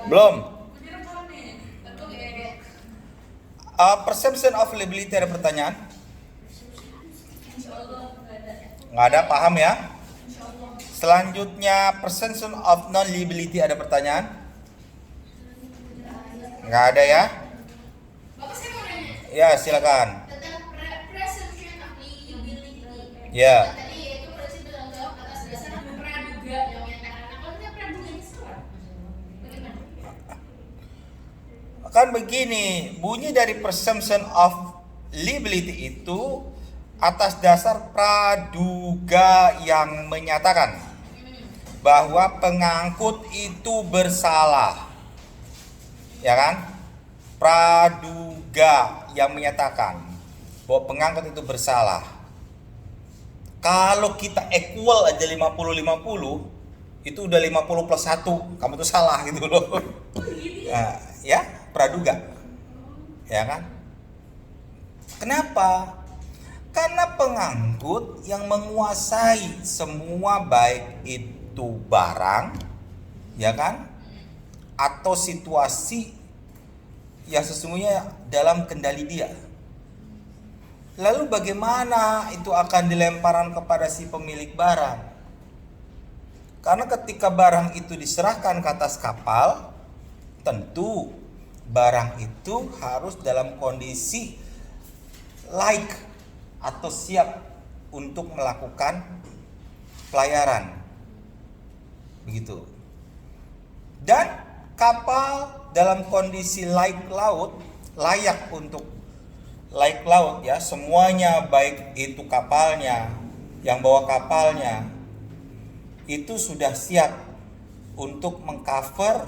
Belum. Perception of liability, ada pertanyaan? Nggak ada, paham ya? Selanjutnya perception of non liability, ada pertanyaan? Nggak ada ya? Ya, silakan. Tentang presumption of liability. Ya. Tadi itu prinsip bertanggung jawab atas dasar praduga yang menyatakan. Nah, kalau kita praduga itu salah, bagaimana? Kan begini, bunyi dari presumption of liability itu atas dasar praduga yang menyatakan bahwa pengangkut itu bersalah. Ya kan? Praduga yang menyatakan bahwa pengangkut itu bersalah. Kalau kita equal aja 50-50, itu udah 50 plus 1, kamu tuh salah gitu loh. Nah, ya, praduga. Ya kan? Kenapa? Karena pengangkut yang menguasai semua, baik itu barang, ya kan? Atau situasi yang sesungguhnya dalam kendali dia. Lalu bagaimana itu akan dilemparkan kepada si pemilik barang? Karena ketika barang itu diserahkan ke atas kapal, tentu barang itu harus dalam kondisi layak atau siap untuk melakukan pelayaran. Begitu. Dan kapal dalam kondisi layak laut ya, semuanya, baik itu kapalnya, yang bawa kapalnya, itu sudah siap untuk mengcover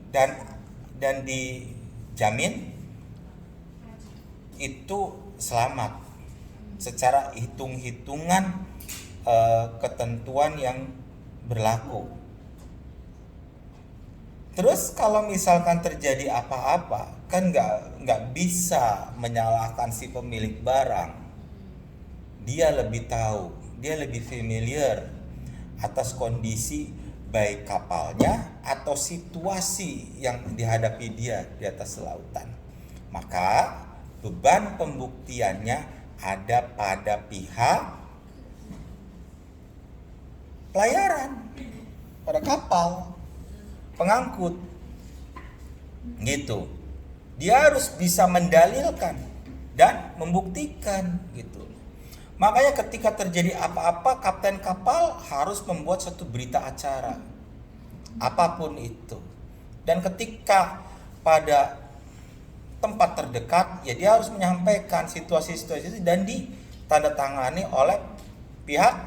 dan dijamin itu selamat secara hitung-hitungan ketentuan yang berlaku. Terus kalau misalkan terjadi apa-apa, kan nggak bisa menyalahkan si pemilik barang. Dia lebih tahu, dia lebih familiar atas kondisi baik kapalnya atau situasi yang dihadapi dia di atas lautan. Maka beban pembuktiannya ada pada pihak pelayaran, pada kapal pengangkut, gitu. Dia harus bisa mendalilkan dan membuktikan, gitu. Makanya ketika terjadi apa-apa, kapten kapal harus membuat satu berita acara, apapun itu. Dan ketika pada tempat terdekat, ya dia harus menyampaikan situasi-situasi itu dan ditandatangani oleh pihak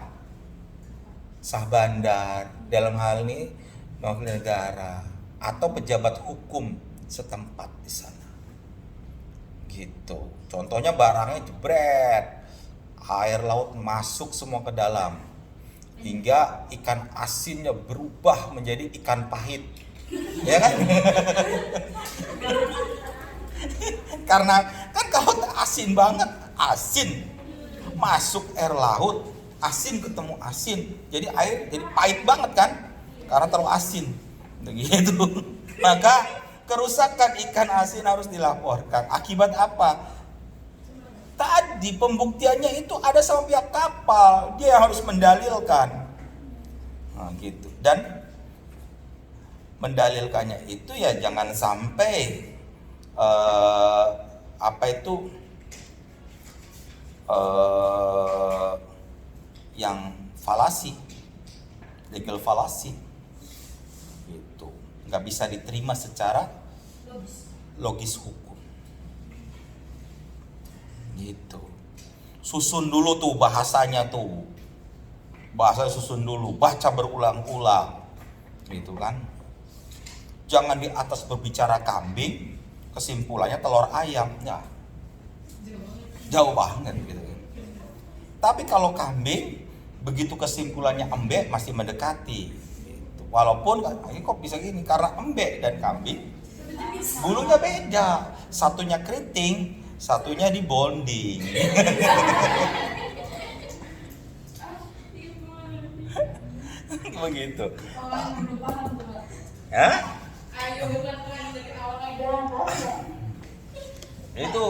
sah bandar, dalam hal ini mewakili negara atau pejabat hukum setempat di sana. Gitu. Contohnya barangnya jebret, air laut masuk semua ke dalam, hingga ikan asinnya berubah menjadi ikan pahit, ya kan? Karena kan kalau asin banget, asin masuk air laut, asin ketemu asin, jadi air jadi pahit banget kan? Karena terlalu asin, begitu. Maka kerusakan ikan asin harus dilaporkan. Akibat apa? Tadi pembuktiannya itu ada sama pihak kapal, dia yang harus mendalilkan. Nah, gitu. Dan mendalilkannya itu ya jangan sampai yang falasi, legal falasi. Gitu. Nggak bisa diterima secara logis hukum. Gitu. Susun dulu tuh bahasanya tuh. Bahasa susun dulu, baca berulang-ulang. Gitu kan. Jangan di atas berbicara kambing, kesimpulannya telur ayam. Ya. Jauh banget gitu. Tapi kalau kambing, begitu kesimpulannya embek masih mendekati. Walaupun ini kok bisa gini, karena embek dan kambing bulunya beda, satunya keriting, satunya di bonding. Begitu. Hah? Itu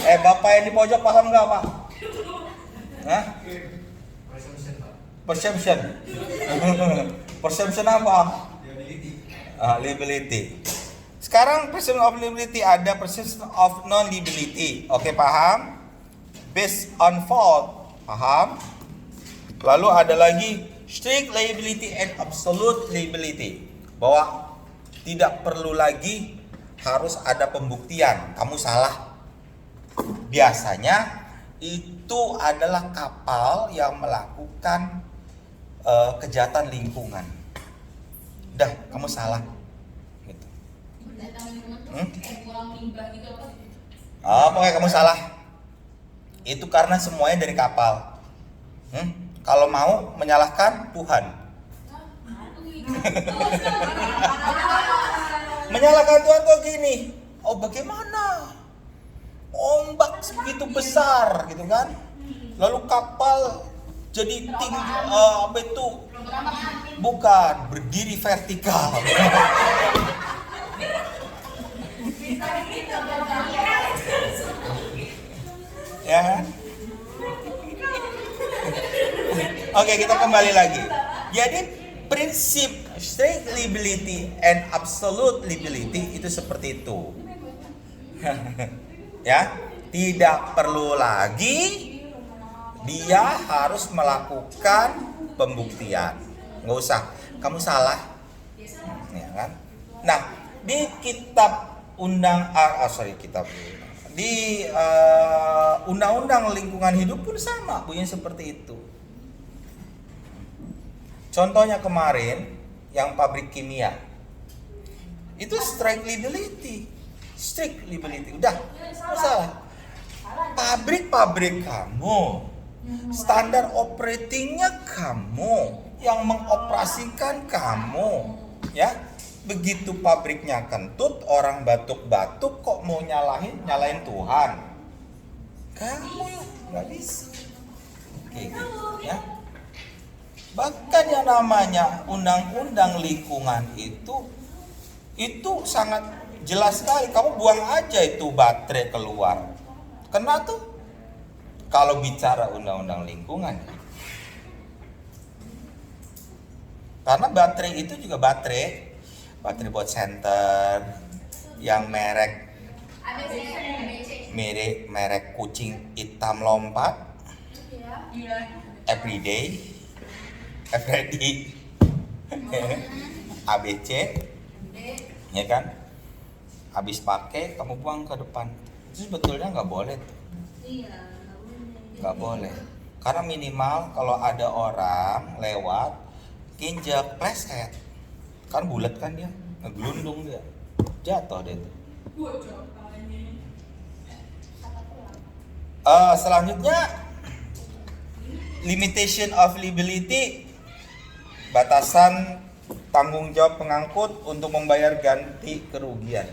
bapak yang di pojok paham nggak pak? Hah? Perception. Perception apa? Liability. Sekarang perception of liability, ada perception of non-liability. Oke, paham? Based on fault, paham? Lalu ada lagi strict liability and absolute liability, bahwa tidak perlu lagi harus ada pembuktian kamu salah. Biasanya itu adalah kapal yang melakukan kejahatan lingkungan. Dah, kamu salah. Gitu. Buang limbah gitu apa? Pokoknya kamu salah. Itu karena semuanya dari kapal. Kalau mau menyalahkan Tuhan. Menyalahkan Tuhan kok gini? Oh, bagaimana? Ombak segitu besar gitu kan? Lalu kapal jadi apa itu? Bukan, berdiri vertikal. Ya kan? Oke, kita kembali lagi. Jadi prinsip strict liability and absolute liability itu seperti itu. Ya, tidak perlu lagi dia harus melakukan pembuktian. Nggak usah, kamu salah. Ya kan? Nah, di kitab di undang-undang lingkungan hidup pun sama, bunyinya seperti itu. Contohnya kemarin yang pabrik kimia itu strict liability. Udah, salah. Pabrik kamu, standar operatingnya kamu, yang mengoperasikan kamu, ya. Begitu pabriknya kentut, orang batuk-batuk kok mau nyalain Tuhan? Kamu nggak bisa. Kayak gitu, ya. Bahkan yang namanya undang-undang lingkungan itu sangat jelas sekali. Kamu buang aja itu baterai keluar. Kena tuh. Kalau bicara undang-undang lingkungan. Karena baterai itu juga baterai buat senter yang merek kucing hitam lompat, everyday, ABC, ya kan? Habis pakai kamu buang ke depan. Itu sebetulnya nggak boleh tuh. Nggak boleh. Karena minimal kalau ada orang lewat kinjak pleset, kan bulat kan dia, ngegelundung dia, jatuh dia tuh. Selanjutnya limitation of liability, batasan tanggung jawab pengangkut untuk membayar ganti kerugian.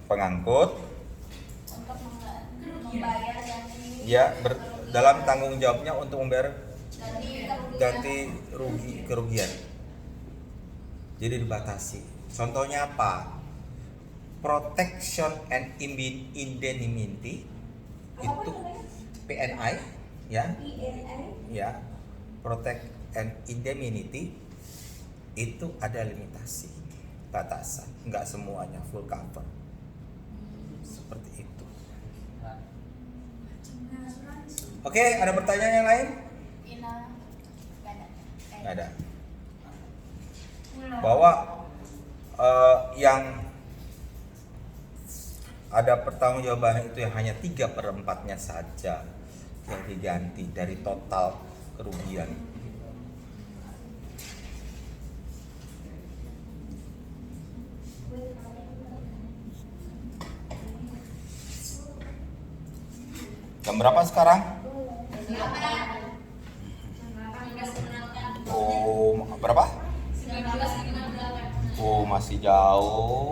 Pengangkut ya dalam tanggung jawabnya untuk membayar ganti kerugian. Jadi dibatasi. Contohnya apa? Protection and indemnity itu PNI, ya. Ya. Protect and indemnity itu ada limitasi, batasan. Enggak semuanya full cover. Seperti itu. Oke, ada pertanyaan yang lain? Nggak ada. Bahwa yang ada pertanggungjawaban itu yang hanya 3/4-nya saja yang diganti dari total kerugian. Jam berapa sekarang? Oh, berapa? 19.58. Oh, masih jauh.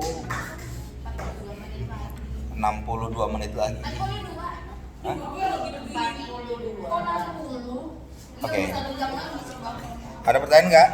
62 menit lagi. Hah? Oke. Ada pertanyaan nggak?